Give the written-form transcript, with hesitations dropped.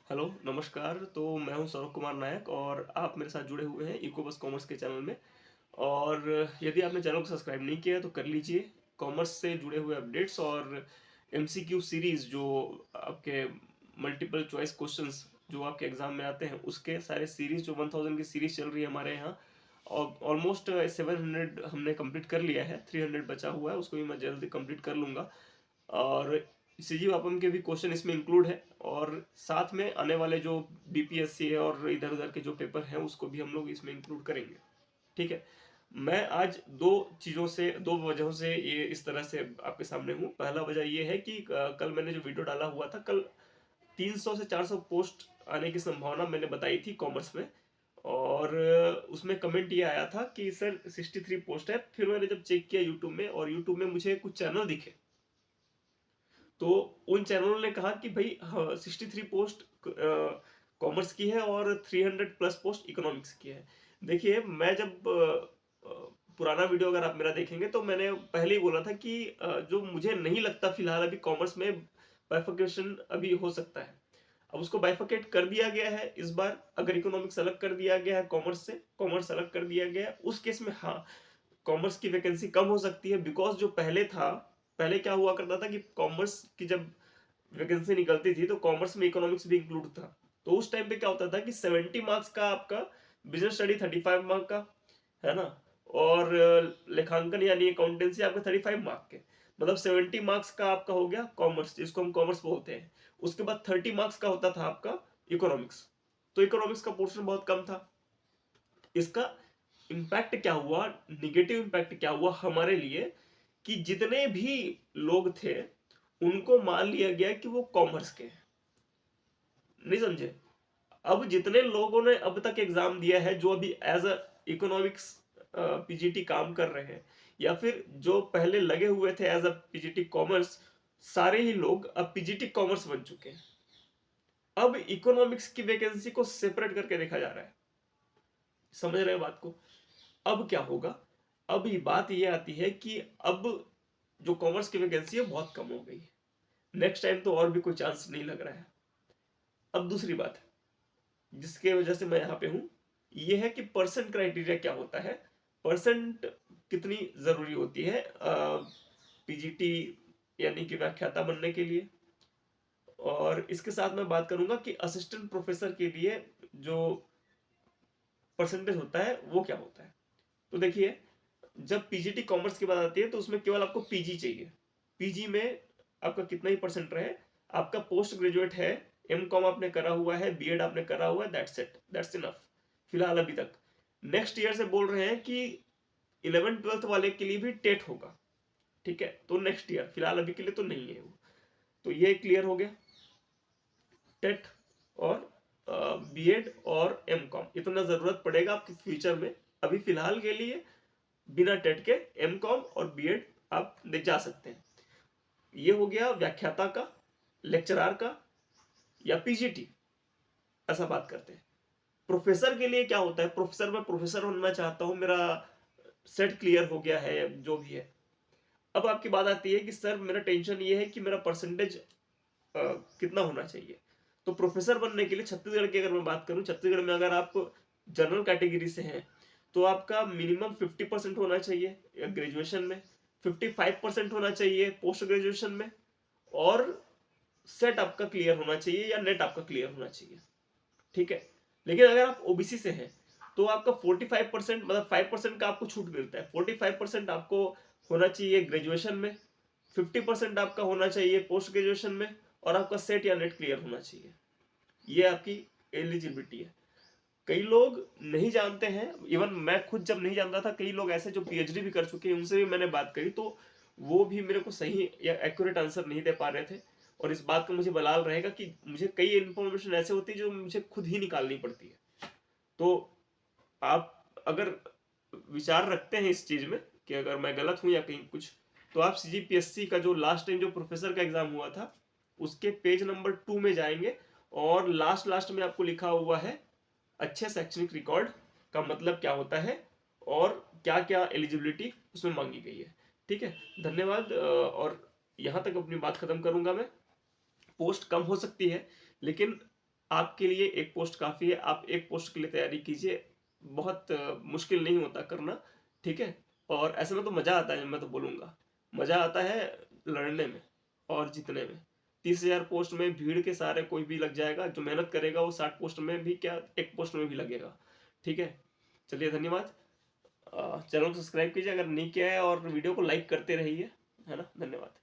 Hello, नमस्कार। तो मैं हूं सौरभ कुमार नायक और आप मेरे साथ जुड़े हुए हैं इकोबस कॉमर्स के चैनल में। और यदि आपने चैनल को सब्सक्राइब नहीं किया है तो कर लीजिए। कॉमर्स से जुड़े हुए अपडेट्स और एमसीक्यू सीरीज जो आपके मल्टीपल चॉइस क्वेश्चंस जो आपके एग्जाम में आते हैं उसके सारे सीरीज जो 1000 की सीरीज चल रही है हमारे यहाँ। और ऑलमोस्ट 700 हमने कंप्लीट कर लिया है, 300 बचा हुआ है, उसको भी मैं जल्दी कंप्लीट कर लूँगा। और सीजी वापम के भी क्वेश्चन इसमें इंक्लूड है। और साथ में आने वाले जो बीपीएससी है और इधर उधर के जो पेपर हैं उसको भी हम लोग इसमें इंक्लूड करेंगे। ठीक है। मैं आज दो चीज़ों से, दो वजहों से ये इस तरह से आपके सामने हूँ। पहला वजह ये है कि कल मैंने जो वीडियो डाला हुआ था, कल 300 से 400 पोस्ट आने की संभावना मैंने बताई थी कॉमर्स में। और उसमें कमेंट ये आया था कि सर 63 पोस्ट है। फिर मैंने जब चेक किया यूट्यूब में, और यूट्यूब में मुझे कुछ चैनल दिखे, तो उन चैनलों ने कहा कि भाई हाँ, 63 पोस्ट कॉमर्स की है और 300 प्लस पोस्ट इकोनॉमिक्स की है। देखिए, मैं जब पुराना वीडियो अगर आप मेरा देखेंगे तो मैंने पहले ही बोला था कि जो मुझे नहीं लगता फिलहाल अभी कॉमर्स में बाइफर्केशन अभी हो सकता है। अब उसको बाइफर्केट कर दिया गया है इस बार। अगर इकोनॉमिक्स अलग कर दिया गया है कॉमर्स से, कॉमर्स अलग कर दिया गया है, उस केस में हाँ, कॉमर्स की वैकेंसी कम हो सकती है। बिकॉज जो पहले था, पहले क्या हुआ करता था कि कॉमर्स की जब वैकेंसी निकलती थी तो कॉमर्स में इकोनॉमिक्स भी इंक्लूड था। तो उस टाइम पे क्या होता था कि 70 मार्क्स का आपका बिजनेस स्टडी, 35 मार्क का, है ना। और लेखांकन यानी अकाउंटेंसी आपका 35 मार्क के, मतलब 70 मार्क्स का आपका हो गया कॉमर्स, जिसको हम कॉमर्स बोलते हैं। उसके बाद 30 मार्क्स का होता था आपका इकोनॉमिक्स। तो इकोनॉमिक्स का पोर्शन बहुत कम था। इसका इम्पैक्ट क्या हुआ, निगेटिव इम्पैक्ट क्या हुआ हमारे लिए, कि जितने भी लोग थे उनको मान लिया गया कि वो कॉमर्स के हैं। नहीं समझे। अब जितने लोगों ने अब तक एग्जाम दिया है, जो अभी एज अ इकोनॉमिक्स पीजीटी काम कर रहे हैं, या फिर जो पहले लगे हुए थे एज अ पीजीटी कॉमर्स, सारे ही लोग अब पीजीटी कॉमर्स बन चुके हैं। अब इकोनॉमिक्स की वैकेंसी को सेपरेट करके देखा जा रहा है। समझ रहे हैं बात को। अब क्या होगा, अब ये बात ये आती है कि अब जो कॉमर्स की वैकेंसी है बहुत कम हो गई है। नेक्स्ट टाइम तो और भी कोई चांस नहीं लग रहा है। अब दूसरी बात जिसके वजह से मैं यहाँ पे हूँ, ये है कि परसेंट क्राइटेरिया क्या होता है, परसेंट कितनी जरूरी होती है पीजीटी यानी कि व्याख्याता बनने के लिए। और इसके साथ मैं बात करूंगा कि असिस्टेंट प्रोफेसर के लिए जो परसेंटेज होता है वो क्या होता है। तो देखिए, जब पीजीटी कॉमर्स की बात आती है तो उसमें केवल आपको पीजी चाहिए। पीजी में आपका कितना ही परसेंट रहे, आपका पोस्ट ग्रेजुएट है, एम कॉम आपने करा हुआ है, बीएड आपने करा हुआ है, दैट्स इट, दैट्स इनफ फिलहाल अभी तक। नेक्स्ट ईयर से बोल रहे हैं कि 11th 12th वाले के लिए भी टेट होगा। ठीक है, तो नेक्स्ट ईयर, फिलहाल अभी के लिए तो नहीं है वो। तो ये क्लियर हो गया, टेट और बीएड और एम कॉम इतना जरूरत पड़ेगा आपके फ्यूचर में। अभी फिलहाल के लिए बिना टेट के एम कॉम और बीएड आप जा सकते हैं। ये हो गया व्याख्याता का, लेक्चरार का, या पीजीटी। ऐसा बात करते हैं। प्रोफेसर के लिए क्या होता है, प्रोफेसर, मैं प्रोफेसर बनना चाहता हूं, मेरा सेट क्लियर हो गया है, जो भी है। अब आपकी बात आती है कि सर मेरा टेंशन ये है कि मेरा परसेंटेज कितना होना चाहिए। तो प्रोफेसर बनने के लिए छत्तीसगढ़ की अगर मैं बात करूं, छत्तीसगढ़ में अगर आप जनरल कैटेगरी से हैं तो आपका मिनिमम 50% होना चाहिए ग्रेजुएशन में, 55% होना चाहिए पोस्ट ग्रेजुएशन में, और सेट आपका क्लियर होना चाहिए या नेट आपका क्लियर होना चाहिए। ठीक है। लेकिन अगर आप ओबीसी से हैं तो आपका 45%, मतलब 5% का आपको छूट मिलता है। 45% आपको होना चाहिए ग्रेजुएशन में, 50% आपका होना चाहिए पोस्ट ग्रेजुएशन में, और आपका सेट या नेट क्लियर होना चाहिए। ये आपकी एलिजिबिलिटी है। कई लोग नहीं जानते हैं, इवन मैं खुद जब नहीं जानता था, कई लोग ऐसे जो पीएचडी भी कर चुके हैं उनसे भी मैंने बात करी, तो वो भी मेरे को सही या एक्यूरेट आंसर नहीं दे पा रहे थे। और इस बात का मुझे बलाल रहेगा कि मुझे कई इन्फॉर्मेशन ऐसे होती है जो मुझे खुद ही निकालनी पड़ती है। तो आप अगर विचार रखते हैं इस चीज में कि अगर मैं गलत हूं या कहीं कुछ, तो आप सीजीपीएससी का जो लास्ट टाइम जो प्रोफेसर का एग्जाम हुआ था उसके पेज नंबर 2 में जाएंगे, और लास्ट लास्ट में आपको लिखा हुआ है अच्छे शैक्षणिक रिकॉर्ड का मतलब क्या होता है और क्या क्या एलिजिबिलिटी उसमें मांगी गई है। ठीक है। धन्यवाद। और यहाँ तक अपनी बात खत्म करूंगा मैं। पोस्ट कम हो सकती है, लेकिन आपके लिए एक पोस्ट काफ़ी है, आप एक पोस्ट के लिए तैयारी कीजिए, बहुत मुश्किल नहीं होता करना, ठीक है? और ऐसे में तो मज़ा आता है, मैं तो बोलूँगा। मज़ा आता है लड़ने में और जीतने में। 30,000 पोस्ट में भीड़ के सहारे कोई भी लग जाएगा, जो मेहनत करेगा वो 60 पोस्ट में भी क्या 1 पोस्ट में भी लगेगा, ठीक है? चलिए धन्यवाद। चैनल को सब्सक्राइब कीजिए अगर नहीं किया है और वीडियो को लाइक करते रहिए, है ना? धन्यवाद।